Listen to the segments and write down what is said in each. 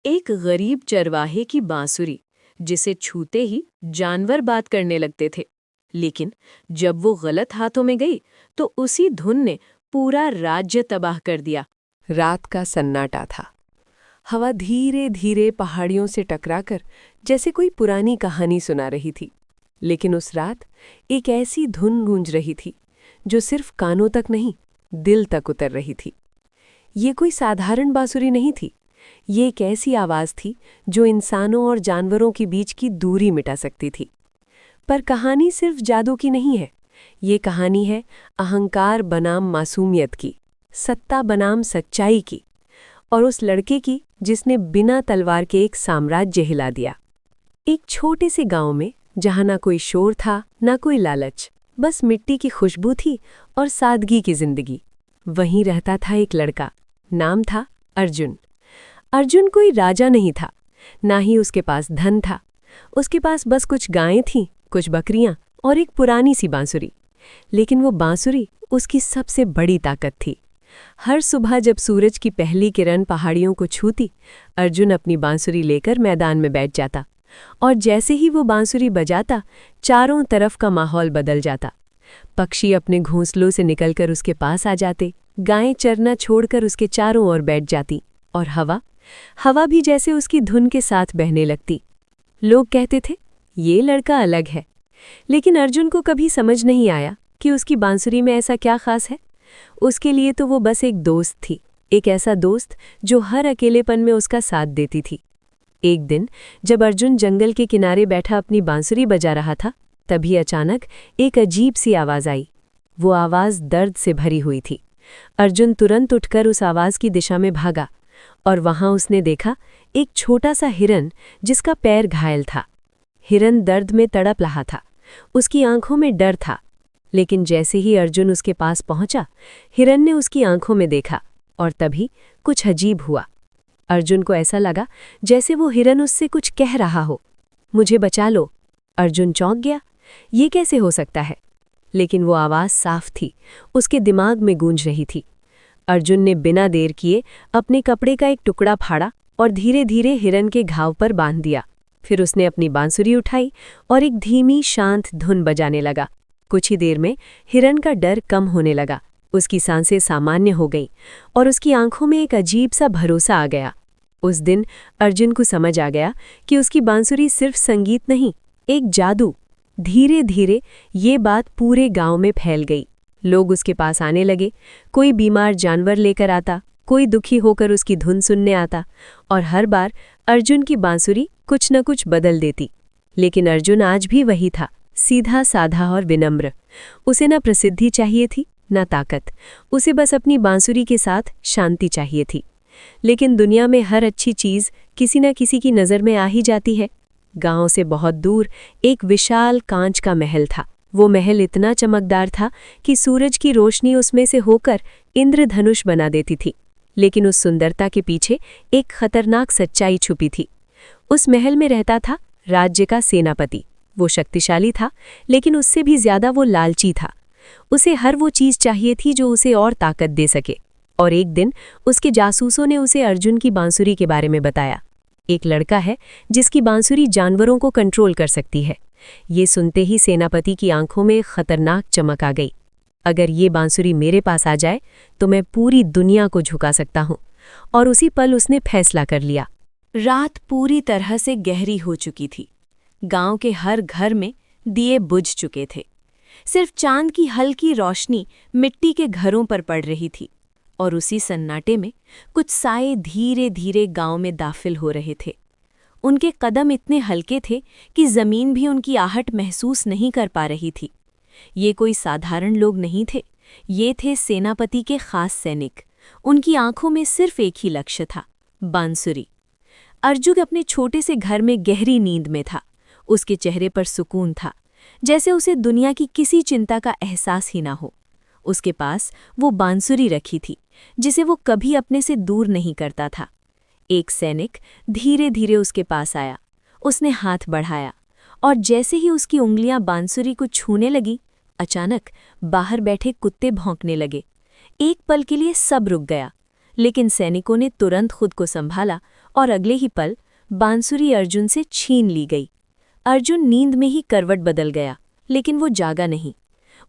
एक गरीब चरवाहे की बांसुरी, जिसे छूते ही जानवर बात करने लगते थे। लेकिन जब वो गलत हाथों में गई तो उसी धुन ने पूरा राज्य तबाह कर दिया। रात का सन्नाटा था। हवा धीरे धीरे पहाड़ियों से टकराकर जैसे कोई पुरानी कहानी सुना रही थी। लेकिन उस रात एक ऐसी धुन गूंज रही थी जो सिर्फ कानों तक नहीं, दिल तक उतर रही थी। ये कोई साधारण बांसुरी नहीं थी। ये एक ऐसी आवाज थी जो इंसानों और जानवरों के बीच की दूरी मिटा सकती थी। पर कहानी सिर्फ जादू की नहीं है। ये कहानी है अहंकार बनाम मासूमियत की, सत्ता बनाम सच्चाई की, और उस लड़के की जिसने बिना तलवार के एक साम्राज्य हिला दिया। एक छोटे से गांव में, जहां ना कोई शोर था ना कोई लालच, बस मिट्टी की खुशबू थी और सादगी की जिंदगी। वहीं रहता था एक लड़का। नाम था अर्जुन। अर्जुन कोई राजा नहीं था, ना ही उसके पास धन था। उसके पास बस कुछ गायें थीं, कुछ बकरियां और एक पुरानी सी बांसुरी। लेकिन वो बांसुरी उसकी सबसे बड़ी ताकत थी। हर सुबह जब सूरज की पहली किरण पहाड़ियों को छूती, अर्जुन अपनी बांसुरी लेकर मैदान में बैठ जाता। और जैसे ही वो बांसुरी बजाता, चारों तरफ का माहौल बदल जाता। पक्षी अपने घोंसलों से निकलकर उसके पास आ जाते, गायें चरना छोड़कर उसके चारों ओर बैठ जाती, और हवा भी जैसे उसकी धुन के साथ बहने लगती। लोग कहते थे, ये लड़का अलग है। लेकिन अर्जुन को कभी समझ नहीं आया कि उसकी बांसुरी में ऐसा क्या खास है। उसके लिए तो वो बस एक दोस्त थी, एक ऐसा दोस्त जो हर अकेलेपन में उसका साथ देती थी। एक दिन जब अर्जुन जंगल के किनारे बैठा अपनी बांसुरी बजा रहा था, तभी अचानक एक अजीब सी आवाज आई। वो आवाज दर्द से भरी हुई थी। अर्जुन तुरंत उठकर उस आवाज की दिशा में भागा, और वहां उसने देखा एक छोटा सा हिरन जिसका पैर घायल था। हिरन दर्द में तड़प रहा था, उसकी आंखों में डर था। लेकिन जैसे ही अर्जुन उसके पास पहुंचा, हिरन ने उसकी आंखों में देखा, और तभी कुछ अजीब हुआ। अर्जुन को ऐसा लगा जैसे वो हिरन उससे कुछ कह रहा हो, मुझे बचा लो। अर्जुन चौंक गया, ये कैसे हो सकता है? लेकिन वो आवाज साफ थी, उसके दिमाग में गूंज रही थी। अर्जुन ने बिना देर किए अपने कपड़े का एक टुकड़ा फाड़ा और धीरे धीरे हिरन के घाव पर बांध दिया। फिर उसने अपनी बांसुरी उठाई और एक धीमी शांत धुन बजाने लगा। कुछ ही देर में हिरन का डर कम होने लगा, उसकी सांसें सामान्य हो गईं और उसकी आंखों में एक अजीब सा भरोसा आ गया। उस दिन अर्जुन को समझ आ गया कि उसकी बांसुरी सिर्फ संगीत नहीं, एक जादू। धीरे धीरे ये बात पूरे गांव में फैल गई। लोग उसके पास आने लगे, कोई बीमार जानवर लेकर आता, कोई दुखी होकर उसकी धुन सुनने आता, और हर बार अर्जुन की बांसुरी कुछ न कुछ बदल देती। लेकिन अर्जुन आज भी वही था, सीधा साधा और विनम्र। उसे न प्रसिद्धि चाहिए थी, न ताकत। उसे बस अपनी बांसुरी के साथ शांति चाहिए थी। लेकिन दुनिया में हर अच्छी चीज़ किसी न किसी की नज़र में आ ही जाती है। गांव से बहुत दूर एक विशाल कांच का महल था। वो महल इतना चमकदार था कि सूरज की रोशनी उसमें से होकर इंद्रधनुष बना देती थी। लेकिन उस सुंदरता के पीछे एक खतरनाक सच्चाई छुपी थी। उस महल में रहता था राज्य का सेनापति। वो शक्तिशाली था, लेकिन उससे भी ज्यादा वो लालची था। उसे हर वो चीज़ चाहिए थी जो उसे और ताकत दे सके। और एक दिन उसके जासूसों ने उसे अर्जुन की बांसुरी के बारे में बताया। एक लड़का है जिसकी बांसुरी जानवरों को कंट्रोल कर सकती है। ये सुनते ही सेनापति की आंखों में खतरनाक चमक आ गई। अगर ये बांसुरी मेरे पास आ जाए तो मैं पूरी दुनिया को झुका सकता हूँ। और उसी पल उसने फैसला कर लिया। रात पूरी तरह से गहरी हो चुकी थी। गांव के हर घर में दिए बुझ चुके थे। सिर्फ चांद की हल्की रोशनी मिट्टी के घरों पर पड़ रही थी, और उसी सन्नाटे में कुछ साए धीरे धीरे गांव में दाखिल हो रहे थे। उनके कदम इतने हल्के थे कि जमीन भी उनकी आहट महसूस नहीं कर पा रही थी। ये कोई साधारण लोग नहीं थे, ये थे सेनापति के खास सैनिक। उनकी आंखों में सिर्फ एक ही लक्ष्य था, बांसुरी। अर्जुन अपने छोटे से घर में गहरी नींद में था। उसके चेहरे पर सुकून था, जैसे उसे दुनिया की किसी चिंता का एहसास ही ना हो। उसके पास वो बांसुरी रखी थी जिसे वो कभी अपने से दूर नहीं करता था। एक सैनिक धीरे धीरे उसके पास आया। उसने हाथ बढ़ाया, और जैसे ही उसकी उंगलियां बांसुरी को छूने लगी, अचानक बाहर बैठे कुत्ते भौंकने लगे। एक पल के लिए सब रुक गया, लेकिन सैनिकों ने तुरंत खुद को संभाला और अगले ही पल बांसुरी अर्जुन से छीन ली गई। अर्जुन नींद में ही करवट बदल गया, लेकिन वो जागा नहीं।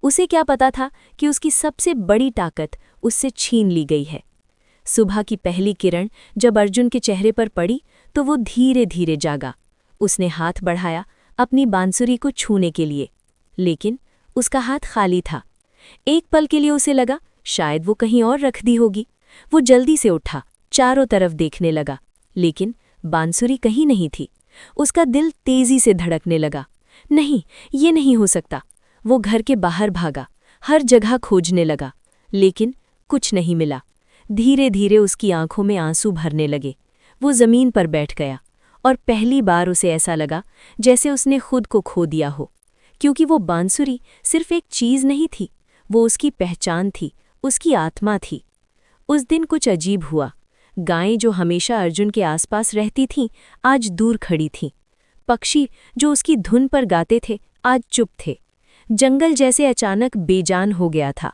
उसे क्या पता था कि उसकी सबसे बड़ी ताकत उससे छीन ली गई है। सुबह की पहली किरण जब अर्जुन के चेहरे पर पड़ी तो वो धीरे धीरे जागा। उसने हाथ बढ़ाया अपनी बांसुरी को छूने के लिए, लेकिन उसका हाथ खाली था। एक पल के लिए उसे लगा शायद वो कहीं और रख दी होगी। वो जल्दी से उठा, चारों तरफ देखने लगा, लेकिन बांसुरी कहीं नहीं थी। उसका दिल तेजी से धड़कने लगा। नहीं, ये नहीं हो सकता। वो घर के बाहर भागा, हर जगह खोजने लगा, लेकिन कुछ नहीं मिला। धीरे धीरे उसकी आंखों में आंसू भरने लगे। वो जमीन पर बैठ गया और पहली बार उसे ऐसा लगा जैसे उसने खुद को खो दिया हो, क्योंकि वो बांसुरी सिर्फ एक चीज नहीं थी, वो उसकी पहचान थी, उसकी आत्मा थी। उस दिन कुछ अजीब हुआ। गायें जो हमेशा अर्जुन के आसपास रहती थीं, आज दूर खड़ी थीं। पक्षी जो उसकी धुन पर गाते थे, आज चुप थे। जंगल जैसे अचानक बेजान हो गया था।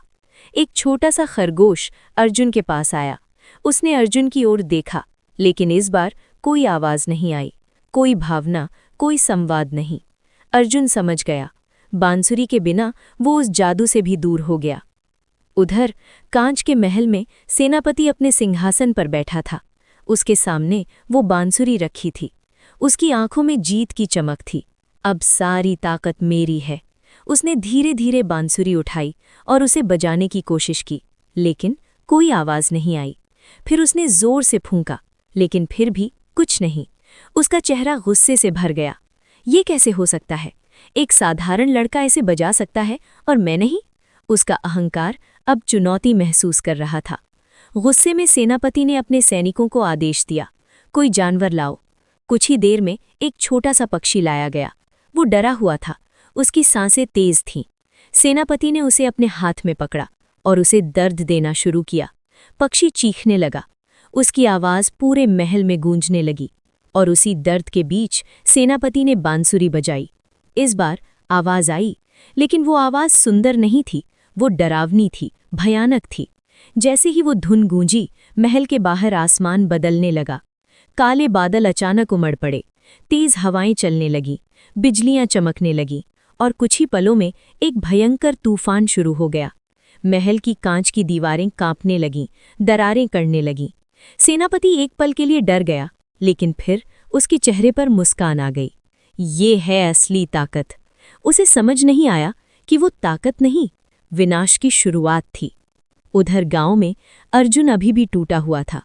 एक छोटा सा खरगोश अर्जुन के पास आया। उसने अर्जुन की ओर देखा, लेकिन इस बार कोई आवाज नहीं आई, कोई भावना, कोई संवाद नहीं। अर्जुन समझ गया, बांसुरी के बिना वो उस जादू से भी दूर हो गया। उधर कांच के महल में सेनापति अपने सिंहासन पर बैठा था। उसके सामने वो बांसुरी रखी थी। उसकी आंखों में जीत की चमक थी। अब सारी ताकत मेरी है। उसने धीरे धीरे बांसुरी उठाई और उसे बजाने की कोशिश की, लेकिन कोई आवाज नहीं आई। फिर उसने जोर से फूंका, लेकिन फिर भी कुछ नहीं। उसका चेहरा गुस्से से भर गया। ये कैसे हो सकता है? एक साधारण लड़का ऐसे बजा सकता है और मैं नहीं? उसका अहंकार अब चुनौती महसूस कर रहा था। गुस्से में सेनापति ने अपने सैनिकों को आदेश दिया, कोई जानवर लाओ। कुछ ही देर में एक छोटा सा पक्षी लाया गया। वो डरा हुआ था, उसकी सांसें तेज थीं। सेनापति ने उसे अपने हाथ में पकड़ा और उसे दर्द देना शुरू किया। पक्षी चीखने लगा। उसकी आवाज़ पूरे महल में गूंजने लगी और उसी दर्द के बीच सेनापति ने बांसुरी बजाई। इस बार आवाज़ आई, लेकिन वो आवाज़ सुंदर नहीं थी, वो डरावनी थी, भयानक थी। जैसे ही वो धुन गूंजी, महल के बाहर आसमान बदलने लगा। काले बादल अचानक उमड़ पड़े, तेज हवाएं चलने लगीं, बिजलियां चमकने लगीं और कुछ ही पलों में एक भयंकर तूफान शुरू हो गया। महल की कांच की दीवारें कांपने लगीं, दरारें करने लगीं। सेनापति एक पल के लिए डर गया, लेकिन फिर उसके चेहरे पर मुस्कान आ गई। ये है असली ताकत। उसे समझ नहीं आया कि वो ताकत नहीं, विनाश की शुरुआत थी। उधर गांव में अर्जुन अभी भी टूटा हुआ था,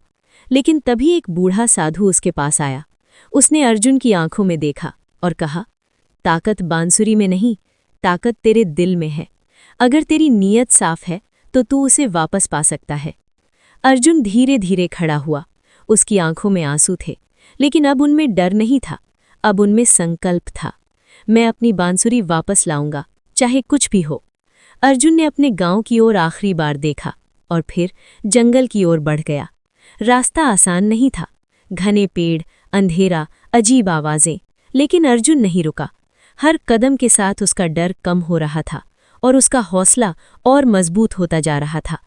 लेकिन तभी एक बूढ़ा साधु उसके पास आया। उसने अर्जुन की आंखों में देखा और कहा, ताकत बांसुरी में नहीं, ताकत तेरे दिल में है। अगर तेरी नीयत साफ है तो तू उसे वापस पा सकता है। अर्जुन धीरे धीरे खड़ा हुआ। उसकी आंखों में आंसू थे, लेकिन अब उनमें डर नहीं था, अब उनमें संकल्प था। मैं अपनी बांसुरी वापस लाऊंगा, चाहे कुछ भी हो। अर्जुन ने अपने गांव की ओर आखिरी बार देखा और फिर जंगल की ओर बढ़ गया। रास्ता आसान नहीं था, घने पेड़, अंधेरा, अजीब आवाजें, लेकिन अर्जुन नहीं रुका। हर कदम के साथ उसका डर कम हो रहा था और उसका हौसला और मजबूत होता जा रहा था।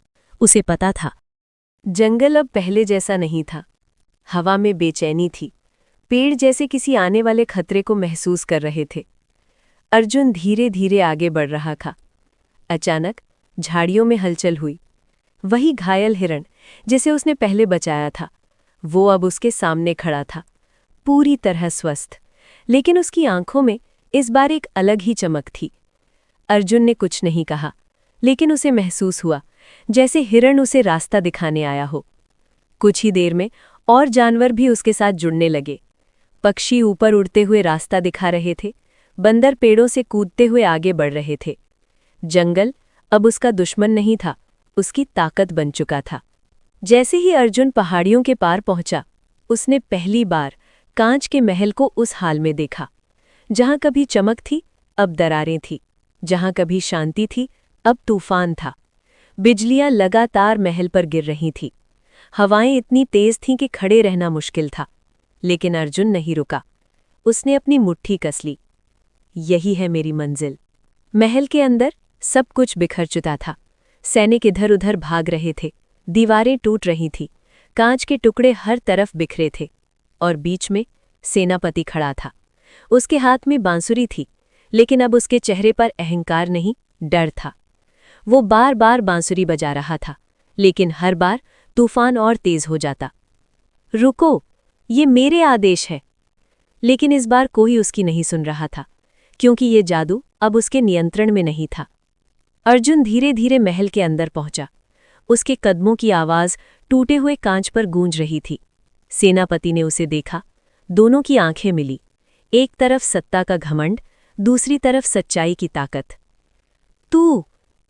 उसे पता था, जंगल अब पहले जैसा नहीं था। हवा में बेचैनी थी, पेड़ जैसे किसी आने वाले खतरे को महसूस कर रहे थे। अर्जुन धीरे धीरे आगे बढ़ रहा था। अचानक झाड़ियों में हलचल हुई। वही घायल हिरण जिसे उसने पहले बचाया था, वो अब उसके सामने खड़ा था, पूरी तरह स्वस्थ, लेकिन उसकी आंखों में इस बार एक अलग ही चमक थी। अर्जुन ने कुछ नहीं कहा, लेकिन उसे महसूस हुआ जैसे हिरण उसे रास्ता दिखाने आया हो। कुछ ही देर में और जानवर भी उसके साथ जुड़ने लगे। पक्षी ऊपर उड़ते हुए रास्ता दिखा रहे थे, बंदर पेड़ों से कूदते हुए आगे बढ़ रहे थे। जंगल अब उसका दुश्मन नहीं था, उसकी ताकत बन चुका था। जैसे ही अर्जुन पहाड़ियों के पार पहुंचा, उसने पहली बार कांच के महल को उस हाल में देखा। जहां कभी चमक थी, अब दरारें थी। जहां कभी शांति थी, अब तूफान था। बिजलियां लगातार महल पर गिर रही थीं। हवाएं इतनी तेज थीं कि खड़े रहना मुश्किल था, लेकिन अर्जुन नहीं रुका। उसने अपनी मुट्ठी कस ली। यही है मेरी मंजिल। महल के अंदर सब कुछ बिखर चुका था। सैनिक इधर उधर भाग रहे थे, दीवारें टूट रही थीं, कांच के टुकड़े हर तरफ बिखरे थे और बीच में सेनापति खड़ा था। उसके हाथ में बांसुरी थी, लेकिन अब उसके चेहरे पर अहंकार नहीं, डर था। वो बार बार बांसुरी बजा रहा था, लेकिन हर बार तूफान और तेज हो जाता। रुको, ये मेरे आदेश है। लेकिन इस बार कोई उसकी नहीं सुन रहा था, क्योंकि ये जादू अब उसके नियंत्रण में नहीं था। अर्जुन धीरे धीरे महल के अंदर पहुंचा। उसके कदमों की आवाज टूटे हुए कांच पर गूंज रही थी। सेनापति ने उसे देखा। दोनों की आंखें मिली। एक तरफ सत्ता का घमंड, दूसरी तरफ सच्चाई की ताकत। तू,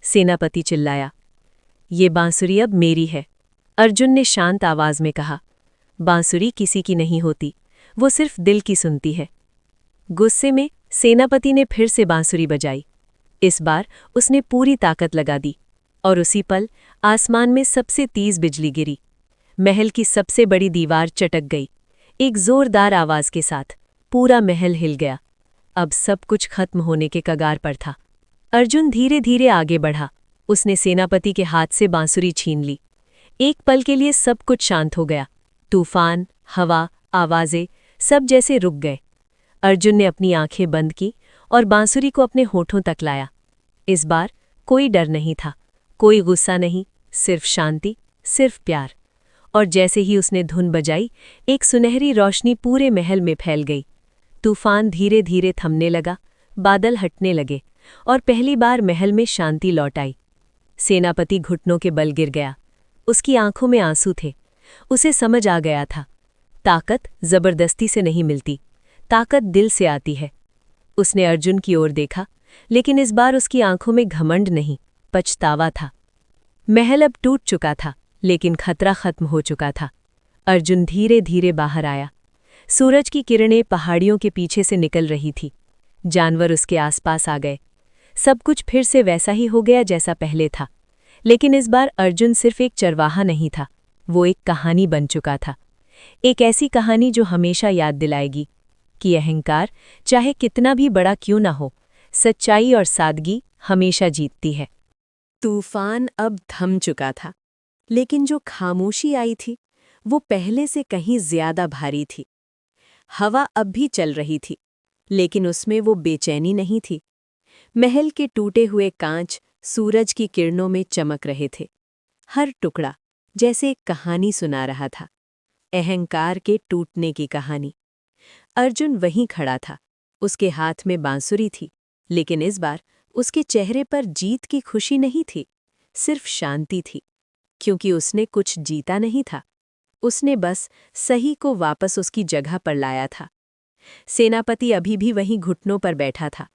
सेनापति चिल्लाया। ये बांसुरी अब मेरी है, अर्जुन ने शांत आवाज में कहा। बांसुरी किसी की नहीं होती, वो सिर्फ दिल की सुनती है। गुस्से में सेनापति ने फिर से बांसुरी बजाई। इस बार उसने पूरी ताकत लगा दी, और उसी पल आसमान में सबसे तेज बिजली गिरी। महल की सबसे बड़ी दीवार चटक गई। एक जोरदार आवाज के साथ पूरा महल हिल गया। अब सब कुछ खत्म होने के कगार पर था। अर्जुन धीरे धीरे आगे बढ़ा। उसने सेनापति के हाथ से बांसुरी छीन ली। एक पल के लिए सब कुछ शांत हो गया। तूफान, हवा, आवाजें सब जैसे रुक गए। अर्जुन ने अपनी आंखें बंद की और बांसुरी को अपने होठों तक लाया। इस बार कोई डर नहीं था, कोई गुस्सा नहीं, सिर्फ शांति, सिर्फ प्यार। और जैसे ही उसने धुन बजाई, एक सुनहरी रोशनी पूरे महल में फैल गई। तूफान धीरे धीरे थमने लगा, बादल हटने लगे, और पहली बार महल में शांति लौट आई। सेनापति घुटनों के बल गिर गया। उसकी आंखों में आंसू थे। उसे समझ आ गया था, ताकत जबरदस्ती से नहीं मिलती, ताकत दिल से आती है। उसने अर्जुन की ओर देखा, लेकिन इस बार उसकी आंखों में घमंड नहीं, पछतावा था। महल अब टूट चुका था, लेकिन खतरा खत्म हो चुका था। अर्जुन धीरे धीरे बाहर आया। सूरज की किरणें पहाड़ियों के पीछे से निकल रही थी। जानवर उसके आसपास आ गए। सब कुछ फिर से वैसा ही हो गया जैसा पहले था। लेकिन इस बार अर्जुन सिर्फ एक चरवाहा नहीं था, वो एक कहानी बन चुका था। एक ऐसी कहानी जो हमेशा याद दिलाएगी कि अहंकार चाहे कितना भी बड़ा क्यों ना हो, सच्चाई और सादगी हमेशा जीतती है। तूफान अब थम चुका था, लेकिन जो खामोशी आई थी वो पहले से कहीं ज्यादा भारी थी। हवा अब भी चल रही थी, लेकिन उसमें वो बेचैनी नहीं थी। महल के टूटे हुए कांच सूरज की किरणों में चमक रहे थे। हर टुकड़ा जैसे एक कहानी सुना रहा था, अहंकार के टूटने की कहानी। अर्जुन वहीं खड़ा था। उसके हाथ में बांसुरी थी, लेकिन इस बार उसके चेहरे पर जीत की खुशी नहीं थी, सिर्फ शांति थी, क्योंकि उसने कुछ जीता नहीं था। उसने बस सही को वापस उसकी जगह पर लाया था। सेनापति अभी भी वहीं घुटनों पर बैठा था।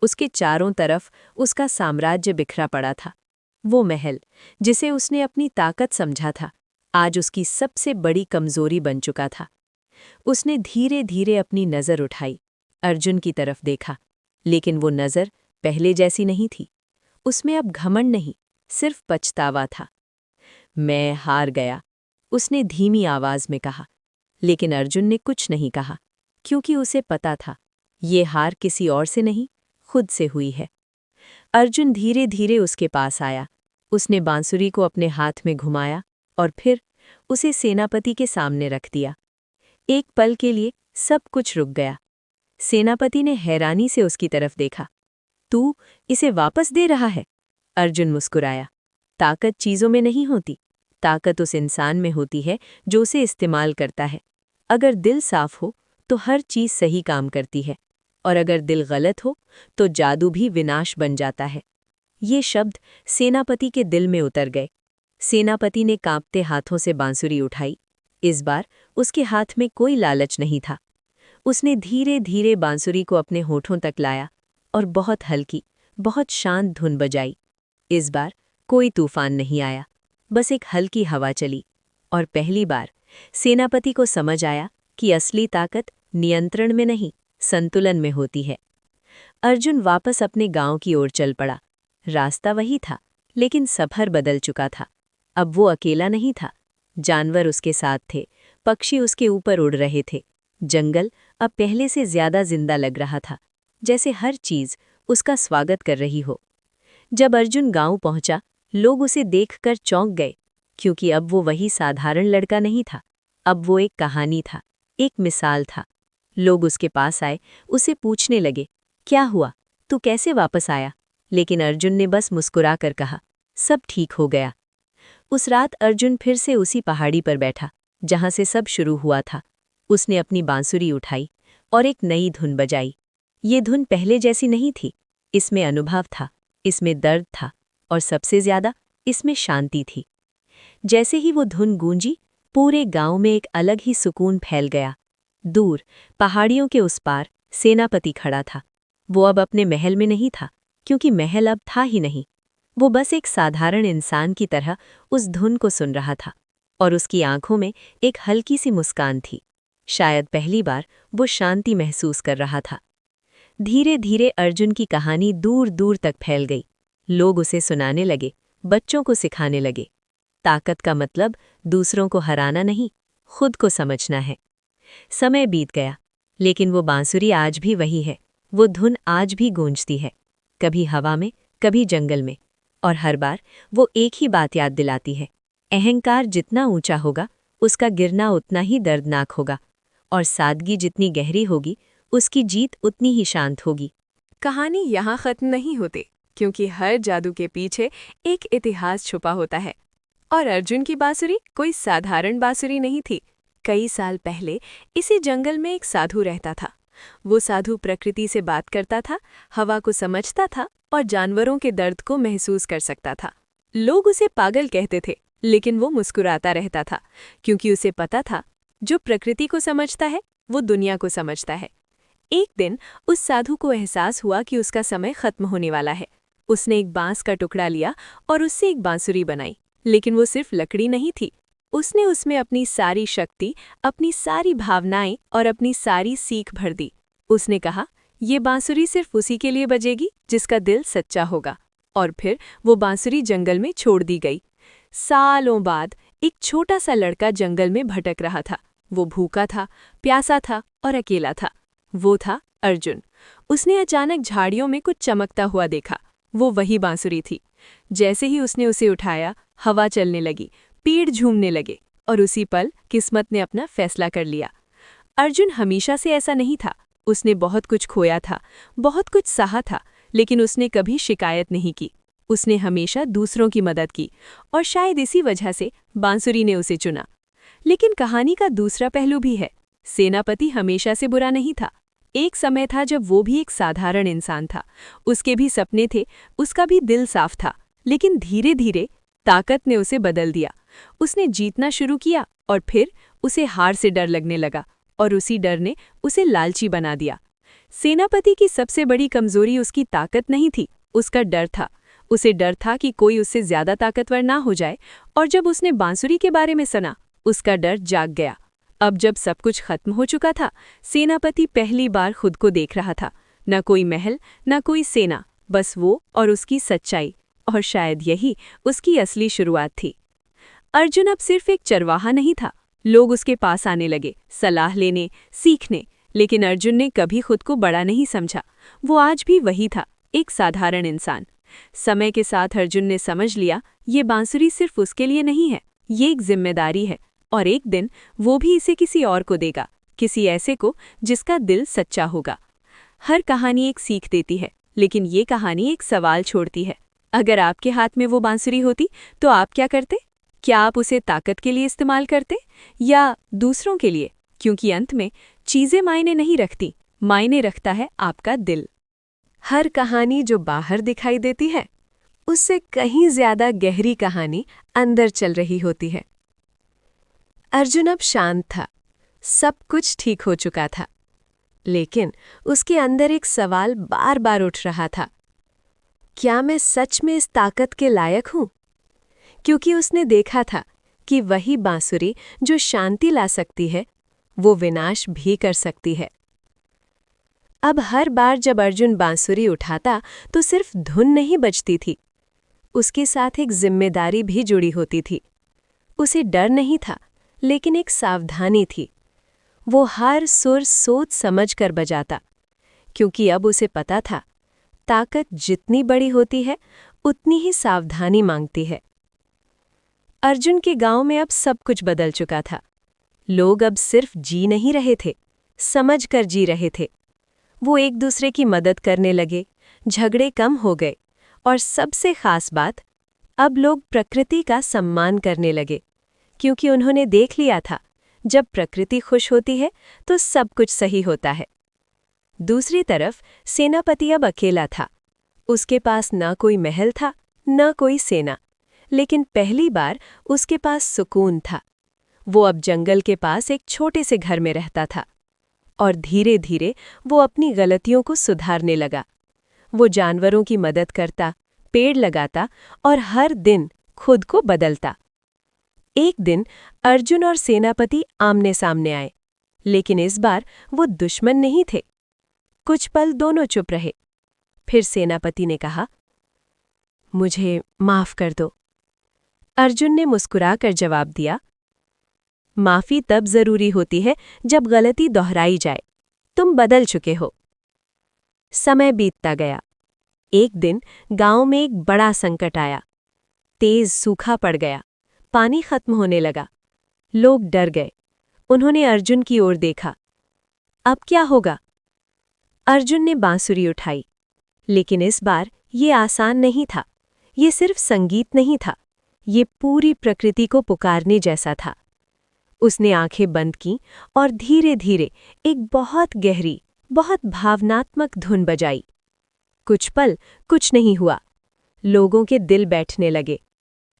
उसके चारों तरफ उसका साम्राज्य बिखरा पड़ा था। वो महल, जिसे उसने अपनी ताकत समझा था, आज उसकी सबसे बड़ी कमजोरी बन चुका था। उसने धीरे धीरे अपनी नज़र उठाई, अर्जुन की तरफ देखा, लेकिन वो नज़र पहले जैसी नहीं थी। उसमें अब घमंड नहीं, सिर्फ पछतावा था। मैं हार गया, उसने धीमी आवाज में कहा। लेकिन अर्जुन ने कुछ नहीं कहा, क्योंकि उसे पता था ये हार किसी और से नहीं, खुद से हुई है। अर्जुन धीरे धीरे उसके पास आया। उसने बांसुरी को अपने हाथ में घुमाया और फिर उसे सेनापति के सामने रख दिया। एक पल के लिए सब कुछ रुक गया। सेनापति ने हैरानी से उसकी तरफ देखा। तू इसे वापस दे रहा है? अर्जुन मुस्कुराया। ताकत चीजों में नहीं होती, ताकत उस इंसान में होती है जो उसे इस्तेमाल करता है। अगर दिल साफ हो तो हर चीज सही काम करती है, और अगर दिल गलत हो तो जादू भी विनाश बन जाता है। ये शब्द सेनापति के दिल में उतर गए। सेनापति ने कांपते हाथों से बांसुरी उठाई। इस बार उसके हाथ में कोई लालच नहीं था। उसने धीरे धीरे बांसुरी को अपने होठों तक लाया और बहुत हल्की, बहुत शांत धुन बजाई। इस बार कोई तूफान नहीं आया, बस एक हल्की हवा चली, और पहली बार सेनापति को समझ आया कि असली ताकत नियंत्रण में नहीं, संतुलन में होती है। अर्जुन वापस अपने गांव की ओर चल पड़ा। रास्ता वही था, लेकिन सफर बदल चुका था। अब वो अकेला नहीं था, जानवर उसके साथ थे, पक्षी उसके ऊपर उड़ रहे थे। जंगल अब पहले से ज्यादा जिंदा लग रहा था, जैसे हर चीज उसका स्वागत कर रही हो। जब अर्जुन गांव पहुंचा, लोग उसे देखकर चौंक गए, क्योंकि अब वो वही साधारण लड़का नहीं था। अब वो एक कहानी था, एक मिसाल था। लोग उसके पास आए, उसे पूछने लगे, क्या हुआ, तू कैसे वापस आया? लेकिन अर्जुन ने बस मुस्कुराकर कहा, सब ठीक हो गया। उस रात अर्जुन फिर से उसी पहाड़ी पर बैठा जहां से सब शुरू हुआ था। उसने अपनी बांसुरी उठाई और एक नई धुन बजाई। ये धुन पहले जैसी नहीं थी। इसमें अनुभव था, इसमें दर्द था, और सबसे ज्यादा इसमें शांति थी। जैसे ही वो धुन गूंजी, पूरे गांव में एक अलग ही सुकून फैल गया। दूर पहाड़ियों के उस पार सेनापति खड़ा था। वो अब अपने महल में नहीं था, क्योंकि महल अब था ही नहीं। वो बस एक साधारण इंसान की तरह उस धुन को सुन रहा था, और उसकी आंखों में एक हल्की सी मुस्कान थी। शायद पहली बार वो शांति महसूस कर रहा था। धीरे धीरे अर्जुन की कहानी दूर दूर तक फैल गई। लोग उसे सुनाने लगे, बच्चों को सिखाने लगे। ताकत का मतलब दूसरों को हराना नहीं, खुद को समझना है। समय बीत गया, लेकिन वो बांसुरी आज भी वही है। वो धुन आज भी गूंजती है, कभी हवा में, कभी जंगल में, और हर बार वो एक ही बात याद दिलाती है, अहंकार जितना ऊंचा होगा, उसका गिरना उतना ही दर्दनाक होगा, और सादगी जितनी गहरी होगी, उसकी जीत उतनी ही शांत होगी। कहानी यहाँ खत्म नहीं होती, क्योंकि हर जादू के पीछे एक इतिहास छुपा होता है। और अर्जुन की बांसुरी कोई साधारण बांसुरी नहीं थी। कई साल पहले इसी जंगल में एक साधु रहता था। वो साधु प्रकृति से बात करता था, हवा को समझता था और जानवरों के दर्द को महसूस कर सकता था। लोग उसे पागल कहते थे, लेकिन वो मुस्कुराता रहता था, क्योंकि उसे पता था, जो प्रकृति को समझता है वो दुनिया को समझता है। एक दिन उस साधु को एहसास हुआ कि उसका समय खत्म होने वाला है। उसने एक बांस का टुकड़ा लिया और उससे एक बांसुरी बनाई। लेकिन वो सिर्फ लकड़ी नहीं थी। उसने उसमें अपनी सारी शक्ति, अपनी सारी भावनाएं और अपनी सारी सीख भर दी। उसने कहा, ये बांसुरी सिर्फ उसी के लिए बजेगी जिसका दिल सच्चा होगा। और फिर वो बांसुरी जंगल में छोड़ दी गई। सालों बाद एक छोटा सा लड़का जंगल में भटक रहा था। वो भूखा था, प्यासा था और अकेला था। वो था अर्जुन। उसने अचानक झाड़ियों में कुछ चमकता हुआ देखा। वो वही बांसुरी थी। जैसे ही उसने उसे उठाया, हवा चलने लगी, पेड़ झूमने लगे, और उसी पल किस्मत ने अपना फैसला कर लिया। अर्जुन हमेशा से ऐसा नहीं था। उसने बहुत कुछ खोया था, बहुत कुछ सहा था, लेकिन उसने कभी शिकायत नहीं की। उसने हमेशा दूसरों की मदद की, और शायद इसी वजह से बांसुरी ने उसे चुना। लेकिन कहानी का दूसरा पहलू भी है। सेनापति हमेशा से बुरा नहीं था। एक समय था जब वो भी एक साधारण इंसान था। उसके भी सपने थे, उसका भी दिल साफ था। लेकिन धीरे धीरे ताकत ने उसे बदल दिया। उसने जीतना शुरू किया, और फिर उसे हार से डर लगने लगा, और उसी डर ने उसे लालची बना दिया। सेनापति की सबसे बड़ी कमजोरी उसकी ताकत नहीं थी, उसका डर था। उसे डर था कि कोई उससे ज्यादा ताकतवर ना हो जाए, और जब उसने बांसुरी के बारे में सुना, उसका डर जाग गया। अब जब सब कुछ खत्म हो चुका था, सेनापति पहली बार खुद को देख रहा था। न कोई महल, न कोई सेना, बस वो और उसकी सच्चाई। और शायद यही उसकी असली शुरुआत थी। अर्जुन अब सिर्फ एक चरवाहा नहीं था। लोग उसके पास आने लगे, सलाह लेने, सीखने, लेकिन अर्जुन ने कभी खुद को बड़ा नहीं समझा। वो आज भी वही था, एक साधारण इंसान। समय के साथ अर्जुन ने समझ लिया, ये बांसुरी सिर्फ उसके लिए नहीं है, ये एक जिम्मेदारी है, और एक दिन वो भी इसे किसी और को देगा, किसी ऐसे को जिसका दिल सच्चा होगा। हर कहानी एक सीख देती है, लेकिन ये कहानी एक सवाल छोड़ती है। अगर आपके हाथ में वो बांसुरी होती, तो आप क्या करते? क्या आप उसे ताकत के लिए इस्तेमाल करते, या दूसरों के लिए? क्योंकि अंत में चीजें मायने नहीं रखती, मायने रखता है आपका दिल। हर कहानी जो बाहर दिखाई देती है, उससे कहीं ज्यादा गहरी कहानी अंदर चल रही होती है। अर्जुन अब शांत था, सब कुछ ठीक हो चुका था, लेकिन उसके अंदर एक सवाल बार बार उठ रहा था, क्या मैं सच में इस ताकत के लायक हूं? क्योंकि उसने देखा था कि वही बांसुरी जो शांति ला सकती है, वो विनाश भी कर सकती है। अब हर बार जब अर्जुन बांसुरी उठाता, तो सिर्फ धुन नहीं बजती थी, उसके साथ एक जिम्मेदारी भी जुड़ी होती थी। उसे डर नहीं था, लेकिन एक सावधानी थी। वो हर सुर सोच समझ कर बजाता, क्योंकि अब उसे पता था, ताकत जितनी बड़ी होती है, उतनी ही सावधानी मांगती है। अर्जुन के गांव में अब सब कुछ बदल चुका था। लोग अब सिर्फ जी नहीं रहे थे, समझ कर जी रहे थे। वो एक दूसरे की मदद करने लगे, झगड़े कम हो गए, और सबसे खास बात, अब लोग प्रकृति का सम्मान करने लगे, क्योंकि उन्होंने देख लिया था, जब प्रकृति खुश होती है तो सब कुछ सही होता है। दूसरी तरफ सेनापति अब अकेला था। उसके पास न कोई महल था, न कोई सेना, लेकिन पहली बार उसके पास सुकून था। वो अब जंगल के पास एक छोटे से घर में रहता था, और धीरे धीरे वो अपनी गलतियों को सुधारने लगा। वो जानवरों की मदद करता, पेड़ लगाता और हर दिन खुद को बदलता। एक दिन अर्जुन और सेनापति आमने सामने आए, लेकिन इस बार वो दुश्मन नहीं थे। कुछ पल दोनों चुप रहे। फिर सेनापति ने कहा, मुझे माफ कर दो। अर्जुन ने मुस्कुराकर जवाब दिया, माफी तब जरूरी होती है जब गलती दोहराई जाए। तुम बदल चुके हो। समय बीतता गया। एक दिन गांव में एक बड़ा संकट आया। तेज सूखा पड़ गया, पानी खत्म होने लगा। लोग डर गए। उन्होंने अर्जुन की ओर देखा। अब क्या होगा? अर्जुन ने बांसुरी उठाई, लेकिन इस बार ये आसान नहीं था। ये सिर्फ संगीत नहीं था, ये पूरी प्रकृति को पुकारने जैसा था। उसने आंखें बंद की और धीरे धीरे एक बहुत गहरी, बहुत भावनात्मक धुन बजाई। कुछ पल कुछ नहीं हुआ। लोगों के दिल बैठने लगे।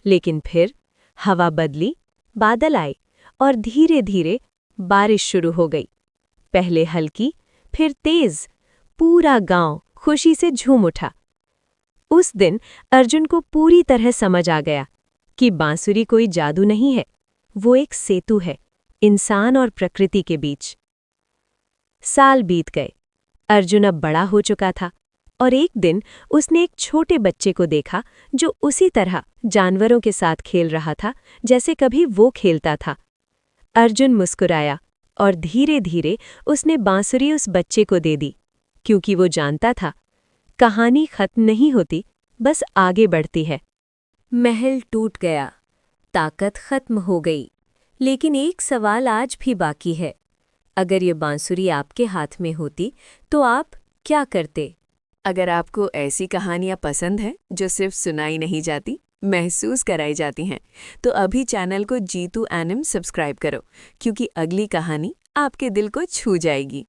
लेकिन फिर हवा बदली, बादल आए और धीरे धीरे बारिश शुरू हो गई। पहले हल्की, फिर तेज। पूरा गांव खुशी से झूम उठा। उस दिन अर्जुन को पूरी तरह समझ आ गया कि बांसुरी कोई जादू नहीं है, वो एक सेतु है, इंसान और प्रकृति के बीच। साल बीत गए। अर्जुन अब बड़ा हो चुका था, और एक दिन उसने एक छोटे बच्चे को देखा जो उसी तरह जानवरों के साथ खेल रहा था जैसे कभी वो खेलता था। अर्जुन मुस्कुराया और धीरे धीरे उसने बांसुरी उस बच्चे को दे दी, क्योंकि वो जानता था, कहानी खत्म नहीं होती, बस आगे बढ़ती है। महल टूट गया, ताकत खत्म हो गई, लेकिन एक सवाल आज भी बाकी है। अगर ये बांसुरी आपके हाथ में होती तो आप क्या करते? अगर आपको ऐसी कहानियाँ पसंद हैं जो सिर्फ सुनाई नहीं जाती, महसूस कराई जाती हैं, तो अभी चैनल को जीतू एनिम सब्सक्राइब करो, क्योंकि अगली कहानी आपके दिल को छू जाएगी।